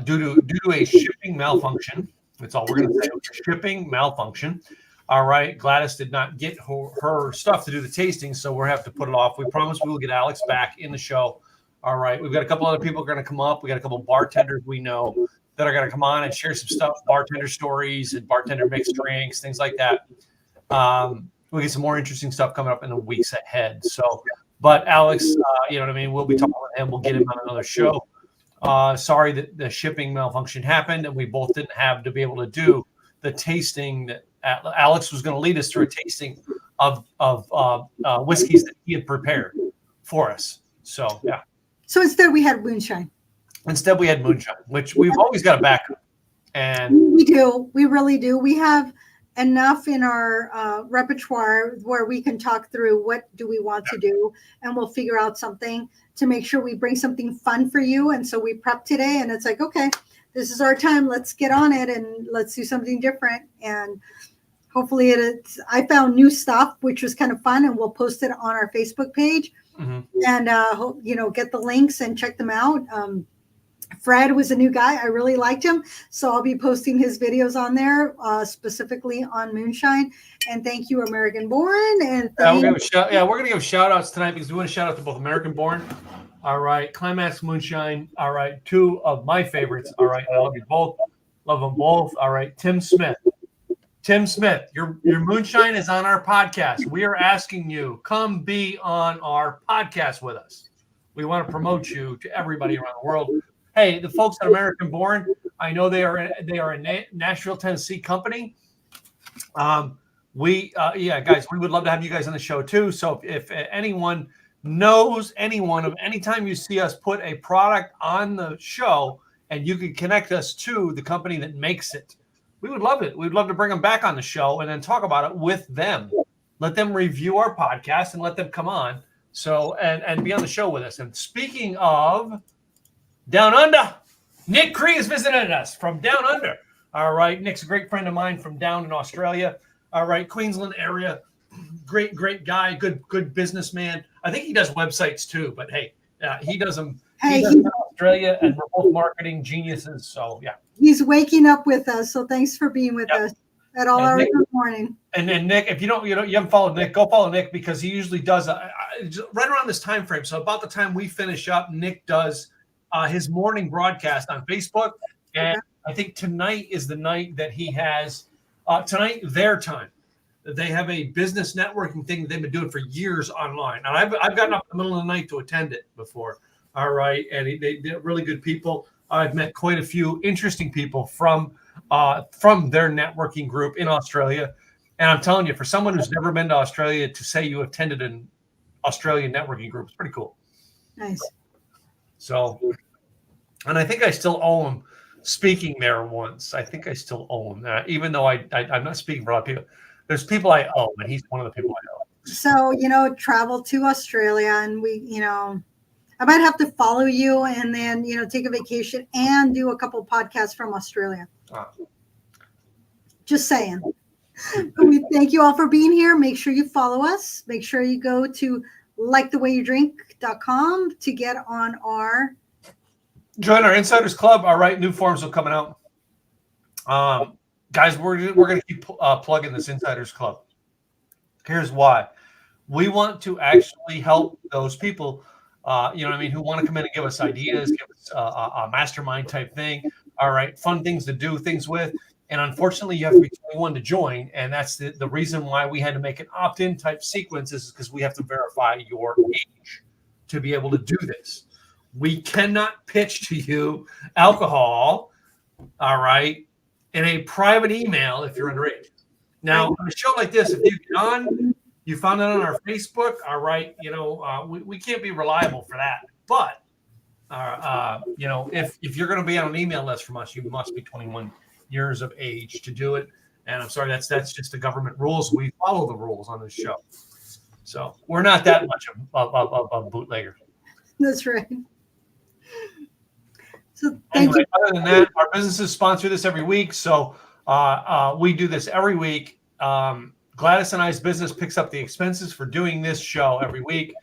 due to a shipping malfunction, that's all we're going to say. Shipping malfunction. All right, Gladys did not get her stuff to do the tasting, so we'll have to put it off. We promise we will get Alex back in the show. All right, we've got a couple other people going to come up. We got a couple bartenders we know that are going to come on and share some stuff, bartender stories and bartender mixed drinks, things like that. We'll get some more interesting stuff coming up in the weeks ahead. So, but Alex, we'll be talking with him. We'll get him on another show. Sorry that the shipping malfunction happened, and we both didn't have to be able to do the tasting that Alex was going to lead us through a tasting of whiskeys that he had prepared for us. So, yeah. So instead we had Moonshine. Instead we had Moonshine, which we've always got a backup. And we do. We really do. We have enough in our repertoire where we can talk through what do we want to do, and we'll figure out something to make sure we bring something fun for you. And so we prep today, and it's like, okay, this is our time. Let's get on it and let's do something different. And hopefully I found new stuff, which was kind of fun, and we'll post it on our Facebook page. Mm-hmm. And get the links and check them out. Fred was a new guy. I really liked him. So I'll be posting his videos on there, specifically on Moonshine. And thank you, American Born. And we're going to give shout outs tonight because we want to shout out to both American Born. All right. Climax Moonshine. All right. Two of my favorites. All right. I love you both. Love them both. All right. Tim Smith, your Moonshine is on our podcast. We are asking you, come be on our podcast with us. We want to promote you to everybody around the world. Hey, the folks at American Born, I know they are a Nashville, Tennessee company. Guys, we would love to have you guys on the show too. So if anyone knows anyone of any time you see us put a product on the show and you can connect us to the company that makes it, we would love it. We'd love to bring them back on the show and then talk about it with them. Let them review our podcast and let them come on. So and be on the show with us. And speaking of Down Under, Nick Cree has visited us from Down Under. All right. Nick's a great friend of mine from down in Australia. All right. Queensland area. Great guy. Good businessman. I think he does websites too, but hey, he does them. Hey, He's in Australia, and we're both marketing geniuses. So yeah. he's waking up with us. So thanks for being with us at all hours of the morning. And then Nick, if you haven't followed Nick, go follow Nick because he usually does right around this time frame. So about the time we finish up, Nick does his morning broadcast on Facebook, and I think tonight is the night that he has tonight their time. They have a business networking thing that they've been doing for years online, and I've gotten up in the middle of the night to attend it before. All right, and they're really good people. I've met quite a few interesting people from their networking group in Australia. And I'm telling you, for someone who's never been to Australia to say you attended an Australian networking group, it's pretty cool. Nice. So, and I think I still owe him speaking there once. I think I still owe him that, even though I'm not speaking for a lot of people. There's people I owe, and he's one of the people I owe. So, travel to Australia, and I might have to follow you and then, take a vacation and do a couple of podcasts from Australia. Just saying. We thank you all for being here. Make sure you follow us. Make sure you go to likethewayyoudrink.com to get on our... Join our Insiders Club. All right, new forms are coming out. Guys, we're going to keep plugging this Insiders Club. Here's why. We want to actually help those people who want to come in and give us ideas, give us a mastermind type thing. All right, fun things to do things with. And unfortunately, you have to be 21 to join. And that's the reason why we had to make an opt-in type sequence is because we have to verify your age to be able to do this. We cannot pitch to you alcohol, all right, in a private email if you're underage. Now, on a show like this, if you get on, you found it on our Facebook, all right, we can't be reliable for that. But, if you're going to be on an email list from us, you must be 21 years of age to do it. And I'm sorry, that's just the government rules. We follow the rules on this show. So we're not that much of a bootlegger. That's right. So anyway, other than that, our businesses sponsor this every week. So we do this every week. Gladys and I's business picks up the expenses for doing this show every week.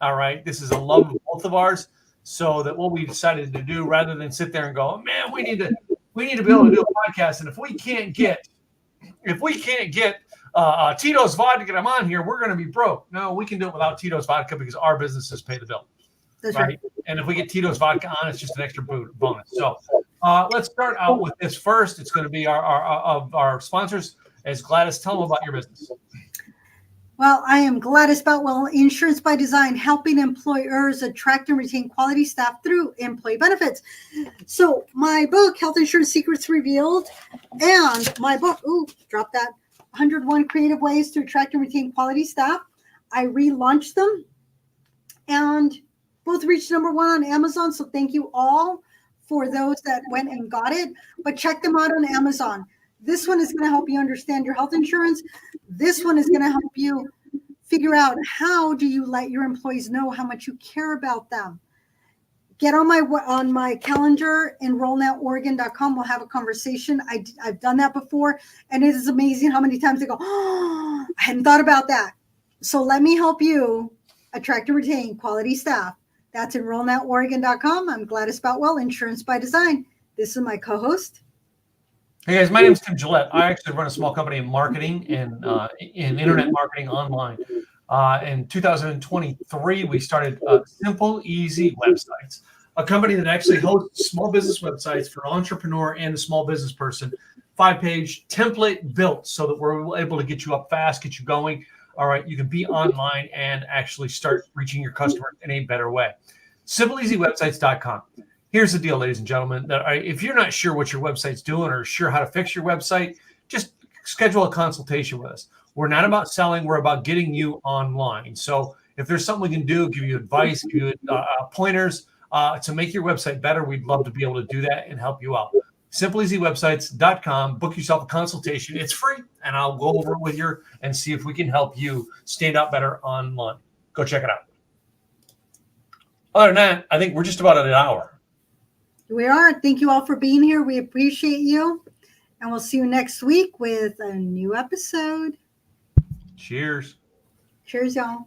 All right. This is a love of both of ours. So that what we decided to do, rather than sit there and go, oh, man, we need to be able to do a podcast. And if we can't get Tito's vodka to get them on here, we're going to be broke. No, we can do it without Tito's vodka because our businesses pay the bill. That's right. And if we get Tito's vodka on, it's just an extra bonus. So let's start out with this first. It's going to be our sponsors. As Gladys, tell them about your business. Well, I am Gladys Boutwell, Insurance by Design, helping employers attract and retain quality staff through employee benefits. So my book, Health Insurance Secrets Revealed, and my book, 101 Creative Ways to Attract and Retain Quality Staff. I relaunched them, and both reached #1 on Amazon. So thank you all for those that went and got it. But check them out on Amazon. This one is going to help you understand your health insurance. This one is going to help you figure out how do you let your employees know how much you care about them. Get on my calendar, enrollnoworegon.com. We'll have a conversation. I've done that before, and it is amazing how many times they go, oh, I hadn't thought about that. So let me help you attract and retain quality staff. That's enrollnoworegon.com. I'm Gladys Boutwell, Insurance by Design. This is my co-host. Hey guys, my name is Tim Gillette. I actually run a small company in marketing and in internet marketing online. In 2023, we started Simple Easy Websites, a company that actually hosts small business websites for entrepreneur and a small business person. 5-page template built so that we're able to get you up fast, get you going. All right, you can be online and actually start reaching your customers in a better way. SimpleEasyWebsites.com. Here's the deal, ladies and gentlemen. If you're not sure what your website's doing or sure how to fix your website, just schedule a consultation with us. We're not about selling. We're about getting you online. So if there's something we can do, give you advice, give you pointers to make your website better, we'd love to be able to do that and help you out. SimpleEasyWebsites.com. Book yourself a consultation. It's free, and I'll go over it with you and see if we can help you stand out better online. Go check it out. Other than that, I think we're just about at an hour. We are. Thank you all for being here. We appreciate you. And we'll see you next week with a new episode. Cheers. Cheers, y'all.